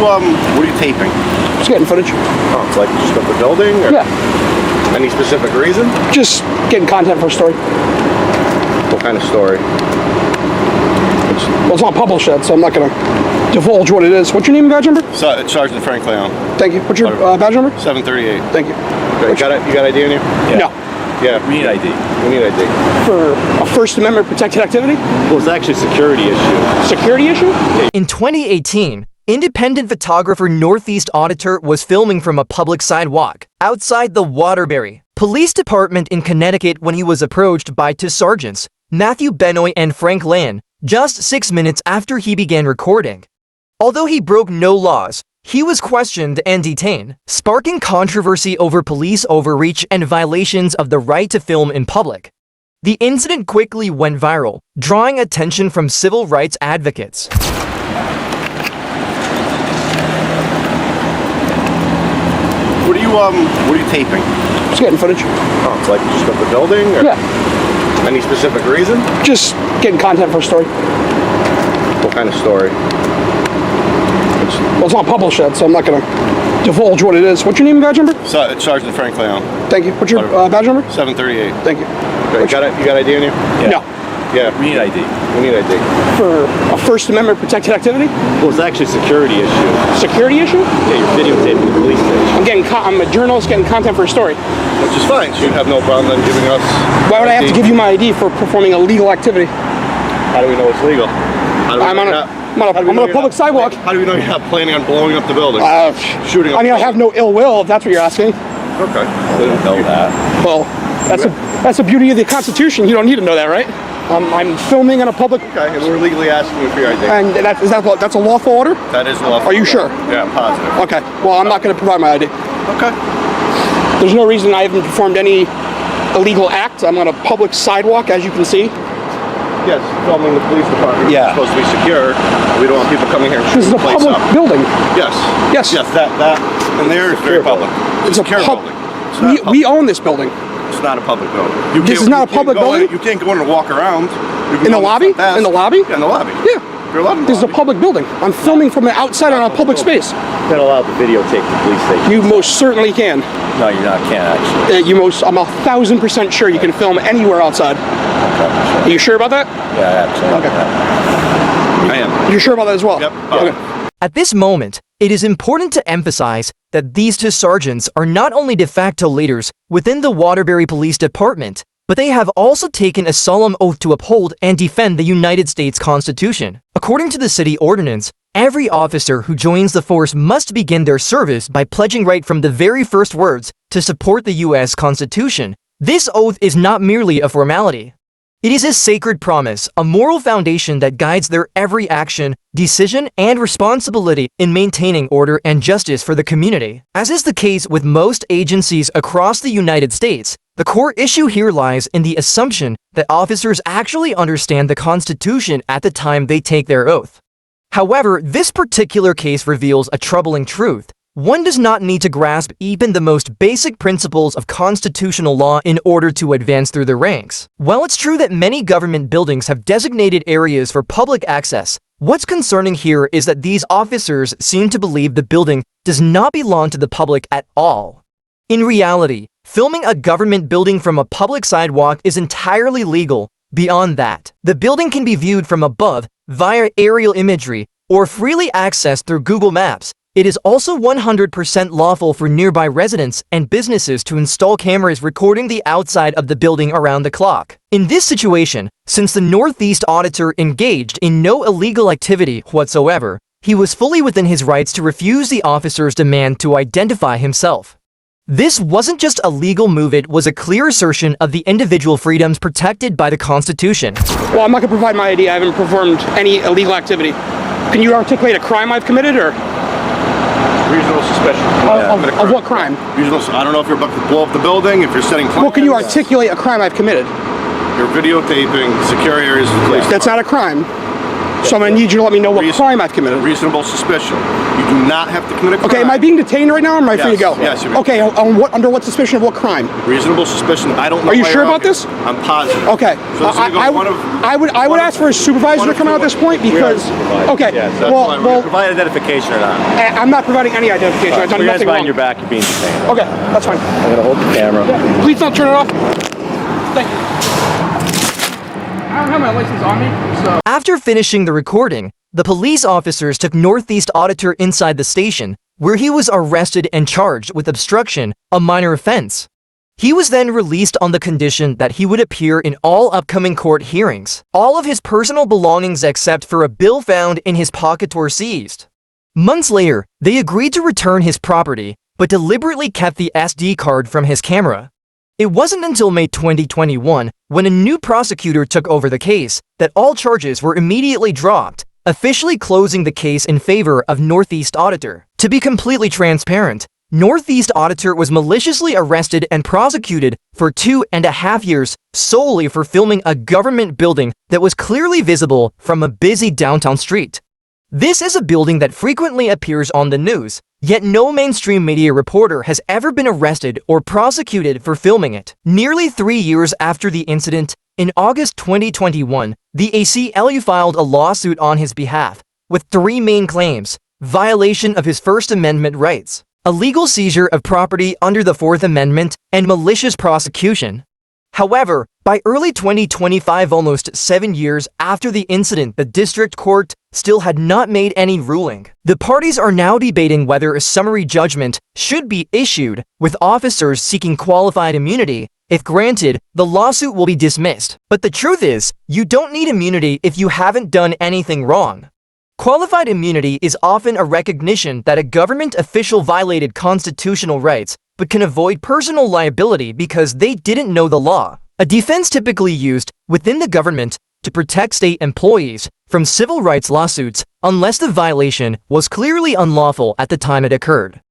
what are you taping? Just getting footage. Oh, it's like just of the building? Or Yeah. Any specific reason? Just getting content for a story. What kind of story? Well, it's not published yet, so I'm not going to divulge what it is. What's your name and badge number? Sergeant Frank Leon. Thank you. What's your badge number? 738. Thank you. Okay, you got ID on you? Yeah. No. Yeah. We need ID. We need ID. For a First Amendment protected activity? Well, it's actually a security issue. Security issue? In 2018, independent photographer Northeast Auditor was filming from a public sidewalk outside the Waterbury Police Department in Connecticut when he was approached by two sergeants, Matthew Benoit and Frank Lan, just 6 minutes after he began recording. Although he broke no laws, he was questioned and detained, sparking controversy over police overreach and violations of the right to film in public. The incident quickly went viral, drawing attention from civil rights advocates. What are you taping? Just getting footage. Oh, it's like just of the building? Or Yeah. Any specific reason? Just getting content for a story. What kind of story? Well, it's not published yet, so I'm not going to divulge what it is. What's your name and badge number? Sergeant Frank Leon. Thank you. What's your badge number? 738. Thank you. Okay, you got ID on you? Yeah. No. Yeah. We need ID. We need ID. For a First Amendment protected activity? Well, it's actually a security issue. Security issue? Yeah, you're videotaping the police station. I'm a journalist getting content for a story. Which is fine. So you'd have no problem then giving us. Why would I have to give you my ID for performing a legal activity? How do we know it's legal? I'm on a public sidewalk. How do we know you're not planning on blowing up the building? Shooting up I mean, the I have no ill will, if that's what you're asking. Okay. Didn't know that. Well, that's the beauty of the Constitution. You don't need to know that, right? I'm filming in a public... Okay, and we're legally asking you for your ID. And that's a lawful order? That is lawful. Are you sure? Yeah, I'm positive. Okay. Well, I'm not going to provide my ID. Okay. There's no reason I haven't performed any illegal act. I'm on a public sidewalk, as you can see. Yes, filming the police department. Yeah. It's supposed to be secure. We don't want people coming here and This is shooting a the place public up. building. Yes. Yes. Yes, that and there is very public. It's a secure pub- building. It's not We own this building. It's not a public building. This is not a public building? You can't go in and walk around. You can In the go lobby? front desk. In the lobby? Yeah, in the lobby. Yeah. You're allowed in the This is a lobby. public building. I'm filming from the outside on a public space. You're not allowed to videotape the police station. You most certainly can. No, you're not. Can't actually. I'm 1,000% sure you can film anywhere outside. Okay. Are you sure about that? Yeah, actually. Okay. I am. You're sure about that as well? Yep. Okay. At this moment, it is important to emphasize that these two sergeants are not only de facto leaders within the Waterbury Police Department, but they have also taken a solemn oath to uphold and defend the United States Constitution. According to the city ordinance, every officer who joins the force must begin their service by pledging right from the very first words to support the U.S. Constitution. This oath is not merely a formality. It is a sacred promise, a moral foundation that guides their every action, decision, and responsibility in maintaining order and justice for the community. As is the case with most agencies across the United States, the core issue here lies in the assumption that officers actually understand the Constitution at the time they take their oath. However, this particular case reveals a troubling truth. One does not need to grasp even the most basic principles of constitutional law in order to advance through the ranks. While it's true that many government buildings have designated areas for public access, what's concerning here is that these officers seem to believe the building does not belong to the public at all. In reality, filming a government building from a public sidewalk is entirely legal. Beyond that, the building can be viewed from above via aerial imagery or freely accessed through Google Maps. It is also 100% lawful for nearby residents and businesses to install cameras recording the outside of the building around the clock. In this situation, since the Northeast Auditor engaged in no illegal activity whatsoever, he was fully within his rights to refuse the officer's demand to identify himself. This wasn't just a legal move, it was a clear assertion of the individual freedoms protected by the Constitution. Well, I'm not going to provide my ID. I haven't performed any illegal activity. Can you articulate a crime I've committed, or? Reasonable suspicion. Of what crime? I don't know if you're about to blow up the building, if you're setting plans. Well, can you articulate a crime I've committed? You're videotaping secure areas of the police. That's not a crime. So I'm gonna need you to let me know what crime I've committed. Reasonable suspicion. You do not have to commit a crime. Okay, am I being detained right now, or am I free to go? Yes, you're okay, under what suspicion of what crime? Reasonable suspicion. I don't know. Are you why sure you're about out this? here. I'm positive. Okay. So this is gonna go I would ask for a supervisor to come out at this point because. Okay. Yes, that's well, why we well, Provide identification or not. I'm not providing any identification. I've done Put your hands nothing behind wrong. your back, you're being detained. Okay, that's fine. I'm gonna hold the camera. Yeah, please don't turn it off. Thank you. I don't have my license on me, so. After finishing the recording, the police officers took Northeast Auditor inside the station, where he was arrested and charged with obstruction, a minor offense. He was then released on the condition that he would appear in all upcoming court hearings. All of his personal belongings except for a bill found in his pocket were seized. Months later, they agreed to return his property, but deliberately kept the SD card from his camera. It wasn't until May 2021, when a new prosecutor took over the case, that all charges were immediately dropped, officially closing the case in favor of Northeast Auditor. To be completely transparent, Northeast Auditor was maliciously arrested and prosecuted for 2.5 years solely for filming a government building that was clearly visible from a busy downtown street. This is a building that frequently appears on the news, yet no mainstream media reporter has ever been arrested or prosecuted for filming it. Nearly 3 years after the incident, in August 2021, the ACLU filed a lawsuit on his behalf, with 3 main claims: violation of his First Amendment rights, illegal seizure of property under the Fourth Amendment, and malicious prosecution. However, by early 2025, almost 7 years after the incident, the district court still had not made any ruling. The parties are now debating whether a summary judgment should be issued, with officers seeking qualified immunity. If granted, the lawsuit will be dismissed. But the truth is, you don't need immunity if you haven't done anything wrong. Qualified immunity is often a recognition that a government official violated constitutional rights but can avoid personal liability because they didn't know the law. A defense typically used within the government to protect state employees from civil rights lawsuits unless the violation was clearly unlawful at the time it occurred.